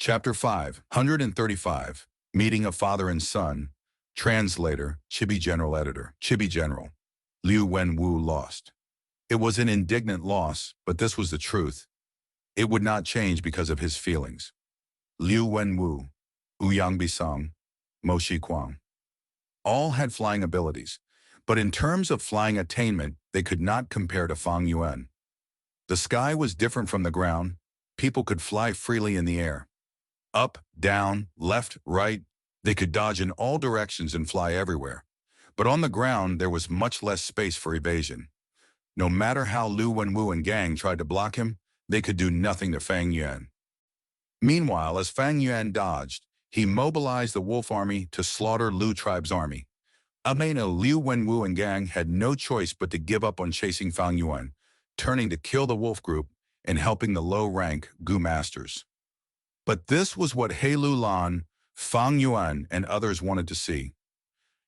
Chapter 535, Meeting of Father and Son. Translator, Chibi General Editor. Chibi General. Liu Wenwu lost. It was an indignant loss, but this was the truth. It would not change because of his feelings. Liu Wenwu, Ouyang Bisang, Mo Shiquang. All had flying abilities, but in terms of flying attainment, they could not compare to Fang Yuan. The sky was different from the ground. People could fly freely in the air. Up, down, left, right, they could dodge in all directions and fly everywhere. But on the ground, there was much less space for evasion. No matter how Liu Wenwu and gang tried to block him, they could do nothing to Fang Yuan. Meanwhile, as Fang Yuan dodged, he mobilized the wolf army to slaughter Liu tribe's army. Amena, Liu Wenwu and gang had no choice but to give up on chasing Fang Yuan, turning to kill the wolf group and helping the low-rank Gu masters. But this was what He Lulan, Fang Yuan, and others wanted to see.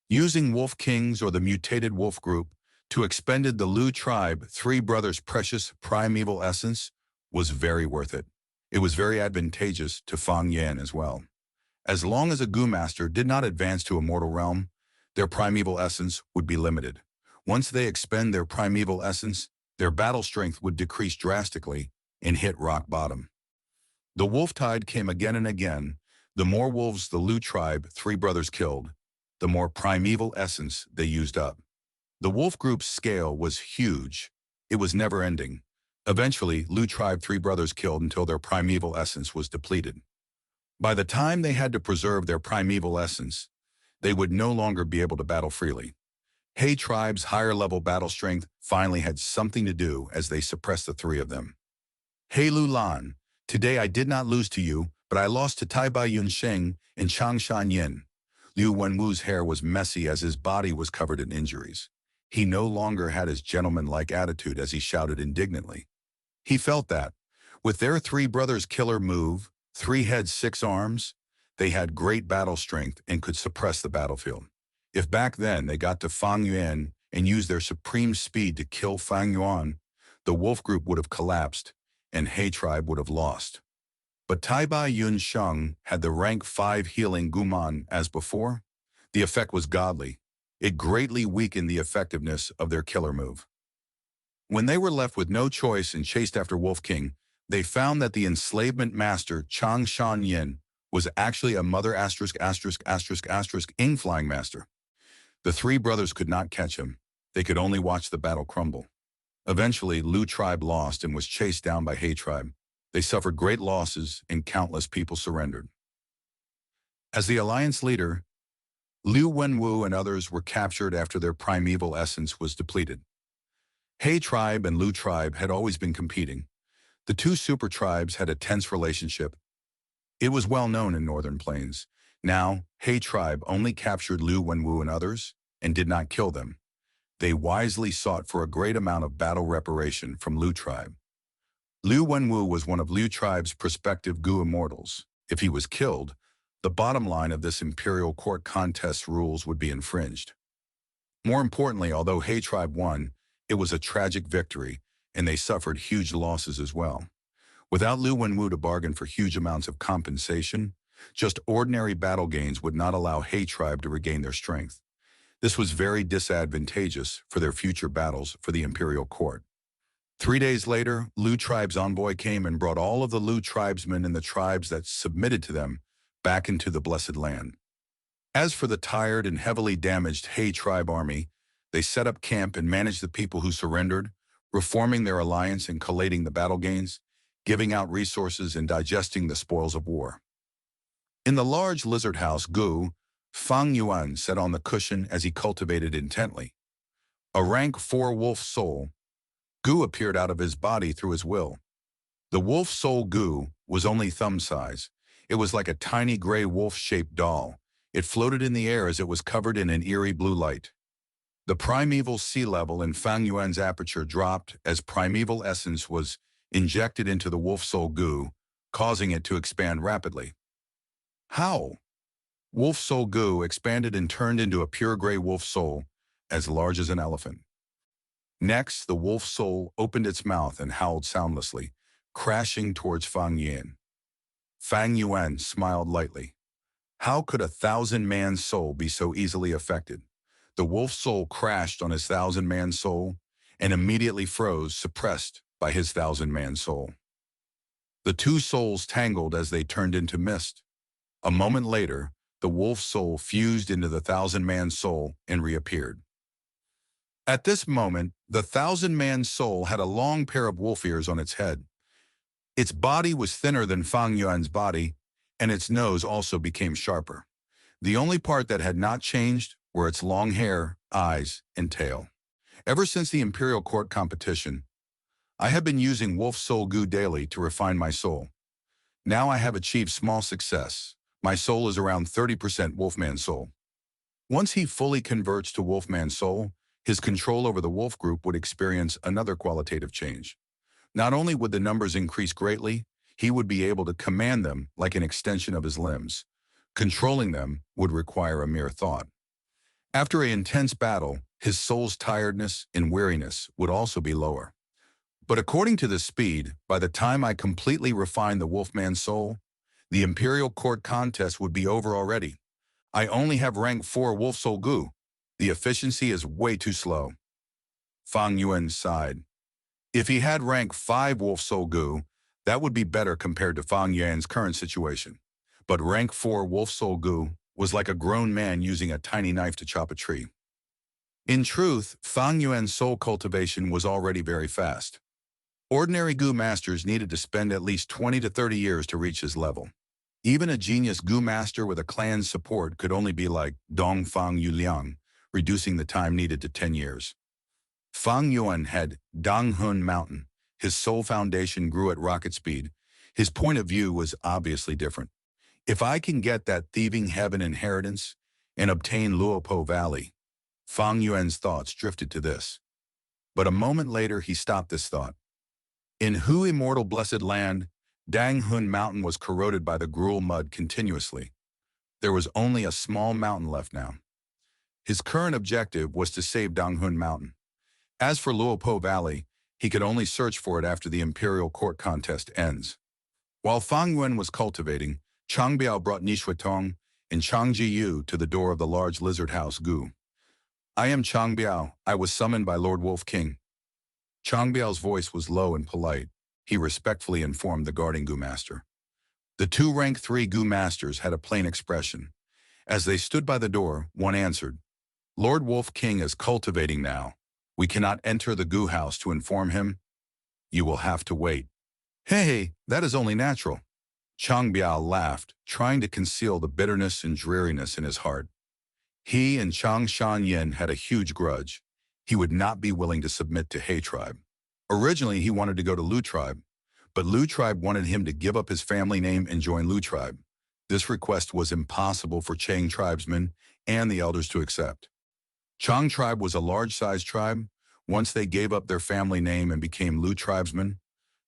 Using Wolf Kings or the mutated wolf group to expended the Liu tribe, three brothers' precious primeval essence was very worth it. It was very advantageous to Fang Yuan as well. As long as a Gu master did not advance to a mortal realm, their primeval essence would be limited. Once they expend their primeval essence, their battle strength would decrease drastically and hit rock bottom. The wolf tide came again and again. The more wolves the Liu tribe, three brothers killed, the more primeval essence they used up. The wolf group's scale was huge. It was never ending. Eventually, Liu tribe, three brothers killed until their primeval essence was depleted. By the time they had to preserve their primeval essence, they would no longer be able to battle freely. He tribe's higher-level battle strength finally had something to do as they suppressed the three of them. He Lulan, today I did not lose to you, but I lost to Taibai Yunsheng and Changshan Yin. Liu Wenwu's hair was messy as his body was covered in injuries. He no longer had his gentleman-like attitude as he shouted indignantly. He felt that, with their three brothers' killer move, 3 heads, 6 arms, they had great battle strength and could suppress the battlefield. If back then they got to Fang Yuan and used their supreme speed to kill Fang Yuan, the wolf group would have collapsed and He tribe would have lost. But Taibai Yunsheng had the rank 5 healing Guman as before. The effect was godly. It greatly weakened the effectiveness of their killer move. When they were left with no choice and chased after Wolf King, they found that the enslavement master Changshan Yin was actually a mother ******* flying master. The three brothers could not catch him. They could only watch the battle crumble. Eventually, Liu tribe lost and was chased down by He tribe. They suffered great losses and countless people surrendered. As the alliance leader, Liu Wenwu and others were captured after their primeval essence was depleted. He tribe and Liu tribe had always been competing. The two super tribes had a tense relationship. It was well known in Northern Plains. Now, He tribe only captured Liu Wenwu and others and did not kill them. They wisely sought for a great amount of battle reparation from Liu tribe. Liu Wenwu was one of Liu tribe's prospective Gu immortals. If he was killed, the bottom line of this imperial court contest rules would be infringed. More importantly, although He tribe won, it was a tragic victory, and they suffered huge losses as well. Without Liu Wenwu to bargain for huge amounts of compensation, just ordinary battle gains would not allow He tribe to regain their strength. This was very disadvantageous for their future battles for the imperial court. 3 days later, Liu tribe's envoy came and brought all of the Liu tribesmen and the tribes that submitted to them back into the Blessed Land. As for the tired and heavily damaged He tribe army, they set up camp and managed the people who surrendered, reforming their alliance and collating the battle gains, giving out resources and digesting the spoils of war. In the large lizard house, Gu, Fang Yuan sat on the cushion as he cultivated intently. A rank 4 wolf soul, Gu appeared out of his body through his will. The wolf soul Gu was only thumb size. It was like a tiny gray wolf-shaped doll. It floated in the air as it was covered in an eerie blue light. The primeval sea level in Fang Yuan's aperture dropped as primeval essence was injected into the wolf soul Gu, causing it to expand rapidly. How? Wolf soul Gu expanded and turned into a pure gray wolf soul, as large as an elephant. Next, the wolf soul opened its mouth and howled soundlessly, crashing towards Fang Yuan. Fang Yuan smiled lightly. How could a 1,000-man soul be so easily affected? The wolf's soul crashed on his 1,000-man soul and immediately froze, suppressed by his 1,000-man soul. The two souls tangled as they turned into mist. A moment later, the wolf's soul fused into the 1,000-man soul and reappeared. At this moment, the 1,000-man soul had a long pair of wolf ears on its head. Its body was thinner than Fang Yuan's body, and its nose also became sharper. The only part that had not changed were its long hair, eyes, and tail. Ever since the Imperial Court competition, I have been using Wolf Soul Goo daily to refine my soul. Now I have achieved small success. My soul is around 30% Wolfman Soul. Once he fully converts to Wolfman Soul, his control over the wolf group would experience another qualitative change. Not only would the numbers increase greatly, he would be able to command them like an extension of his limbs. Controlling them would require a mere thought. After an intense battle, his soul's tiredness and weariness would also be lower. But according to the speed, by the time I completely refine the Wolfman Soul, the Imperial Court contest would be over already. I only have rank 4 Wolf Soul Goo. The efficiency is way too slow. Fang Yuan sighed. If he had rank 5 Wolf Soul Goo, that would be better compared to Fang Yuan's current situation. But rank 4 Wolf Soul Goo was like a grown man using a tiny knife to chop a tree. In truth, Fang Yuan's soul cultivation was already very fast. Ordinary Goo masters needed to spend at least 20 to 30 years to reach his level. Even a genius Goo master with a clan's support could only be like Dong Fang Yuliang, reducing the time needed to 10 years. Fang Yuan had Donghun Mountain. His soul foundation grew at rocket speed. His point of view was obviously different. If I can get that thieving heaven inheritance and obtain Luopo Valley, Fang Yuan's thoughts drifted to this. But a moment later he stopped this thought. In Hu Immortal Blessed Land, Donghun Mountain was corroded by the gruel mud continuously. There was only a small mountain left now. His current objective was to save Donghun Mountain. As for Luopo Valley, he could only search for it after the Imperial Court contest ends. While Fang Yuan was cultivating, Chang Biao brought Ni Shuitong and Chang Jiyu to the door of the large lizard house Gu. I am Chang Biao. I was summoned by Lord Wolf King. Chang Biao's voice was low and polite. He respectfully informed the guarding Gu master. The two rank 3 Gu masters had a plain expression. As they stood by the door, one answered, Lord Wolf King is cultivating now. We cannot enter the Gu house to inform him. You will have to wait. Hey, that is only natural. Chang Biao laughed, trying to conceal the bitterness and dreariness in his heart. He and Chang Shanyin had a huge grudge. He would not be willing to submit to He tribe. Originally, he wanted to go to Lu tribe, but Lu tribe wanted him to give up his family name and join Lu tribe. This request was impossible for Chang tribesmen and the elders to accept. Chang tribe was a large-sized tribe. Once they gave up their family name and became Lu tribesmen,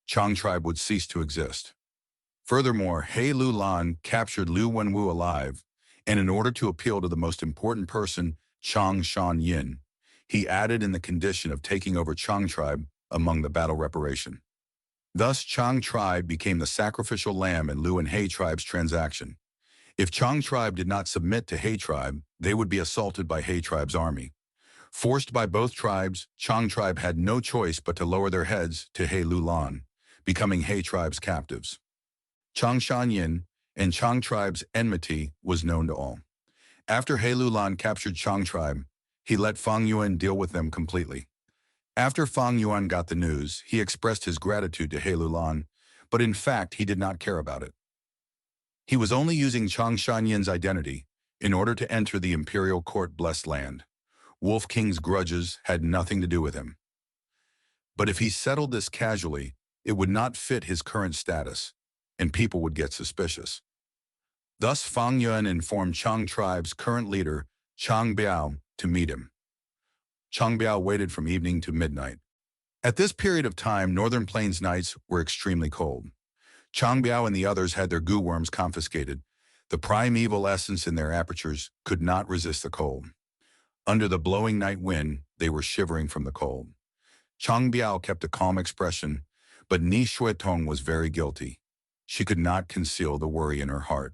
Chang tribe would cease to exist. Furthermore, He Lu Lan captured Lu Wenwu alive, and in order to appeal to the most important person, Chang Shan Yin, he added in the condition of taking over Chang tribe among the battle reparation. Thus, Chang tribe became the sacrificial lamb in Lu and He tribe's transaction. If Chang tribe did not submit to He tribe, they would be assaulted by He tribe's army. Forced by both tribes, Chang tribe had no choice but to lower their heads to He Lu Lan, becoming He tribe's captives. Chang Shanyin and Chang tribe's enmity was known to all. After He Lu Lan captured Chang tribe, he let Fang Yuan deal with them completely. After Fang Yuan got the news, he expressed his gratitude to He Lu Lan, but in fact he did not care about it. He was only using Chang Shanyin's identity in order to enter the Imperial Court Blessed Land. Wolf King's grudges had nothing to do with him. But if he settled this casually, it would not fit his current status, and people would get suspicious. Thus Fang Yuan informed Chang tribe's current leader, Chang Biao, to meet him. Chang Biao waited from evening to midnight. At this period of time, Northern Plains nights were extremely cold. Chang Biao and the others had their goo worms confiscated. The primeval essence in their apertures could not resist the cold. Under the blowing night wind, they were shivering from the cold. Chang Biao kept a calm expression, but Ni Shuitong was very guilty. she could not conceal the worry in her heart.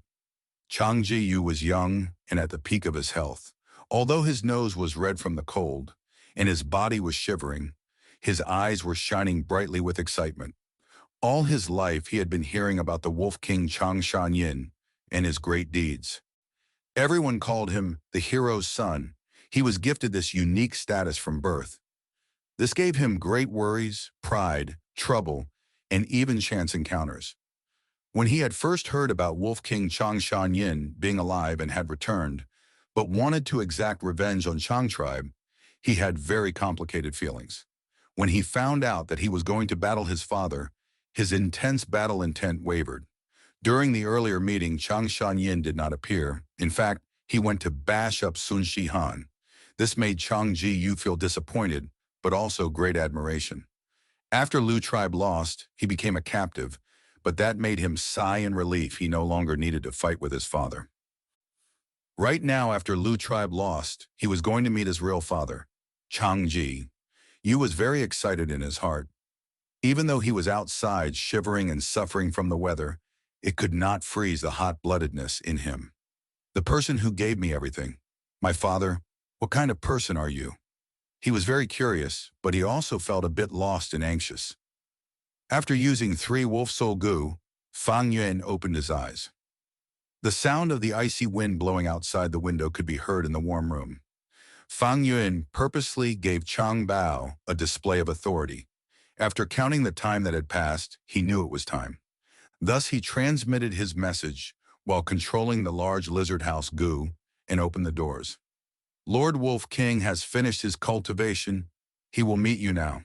Chang Ji-yu was young and at the peak of his health. Although his nose was red from the cold and his body was shivering, his eyes were shining brightly with excitement. All his life he had been hearing about the Wolf King Chang Shan-yin and his great deeds. Everyone called him the hero's son. He was gifted this unique status from birth. This gave him great worries, pride, trouble, and even chance encounters. When he had first heard about Wolf King Chang Shan-yin being alive and had returned, but wanted to exact revenge on Chang tribe, he had very complicated feelings. When he found out that he was going to battle his father, his intense battle intent wavered. During the earlier meeting, Chang Shan-yin did not appear. In fact, he went to bash up Sun Shi-han. This made Chang Ji-yu feel disappointed, but also great admiration. After Liu tribe lost, he became a captive, but that made him sigh in relief he no longer needed to fight with his father. Right now, after Liu tribe lost, he was going to meet his real father, Chang Ji-yu was very excited in his heart. Even though he was outside shivering and suffering from the weather, it could not freeze the hot-bloodedness in him. The person who gave me everything. My father, what kind of person are you? He was very curious, but he also felt a bit lost and anxious. After using 3 wolf soul goo, Fang Yuan opened his eyes. The sound of the icy wind blowing outside the window could be heard in the warm room. Fang Yuan purposely gave Chang Bao a display of authority. After counting the time that had passed, he knew it was time. Thus he transmitted his message while controlling the large lizard house goo and opened the doors. Lord Wolf King has finished his cultivation. He will meet you now.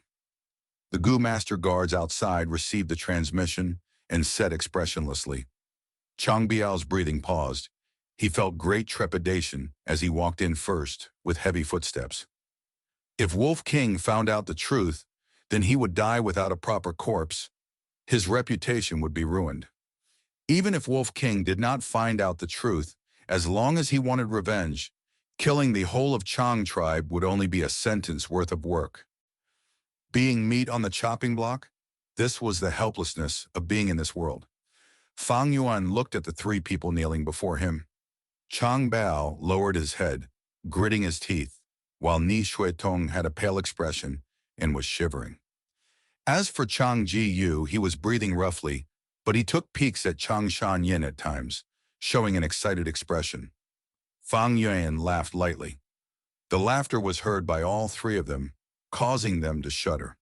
The goo master guards outside received the transmission and said expressionlessly. Chang Biao's breathing paused. He felt great trepidation as he walked in first with heavy footsteps. If Wolf King found out the truth, then he would die without a proper corpse. His reputation would be ruined. Even if Wolf King did not find out the truth, as long as he wanted revenge, killing the whole of Chang tribe would only be a sentence worth of work. Being meat on the chopping block? This was the helplessness of being in this world. Fang Yuan looked at the 3 people kneeling before him. Chang Bao lowered his head, gritting his teeth, while Ni Shuitong had a pale expression and was shivering. As for Chang Ji-yu, he was breathing roughly, but he took peeks at Chang Shan-yin at times, showing an excited expression. Fang Yuan laughed lightly. The laughter was heard by all 3 of them, causing them to shudder.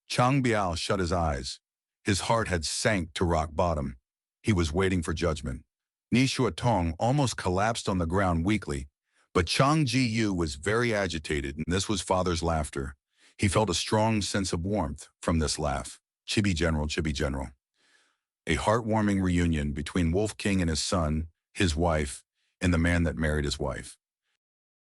Chang Biao shut his eyes. His heart had sank to rock bottom. He was waiting for judgment. Ni Shuitong almost collapsed on the ground weakly, but Chang Ji-yu was very agitated, and this was father's laughter. He felt a strong sense of warmth from this laugh. Chibi General, Chibi General. A heartwarming reunion between Wolf King and his son, his wife, and the man that married his wife.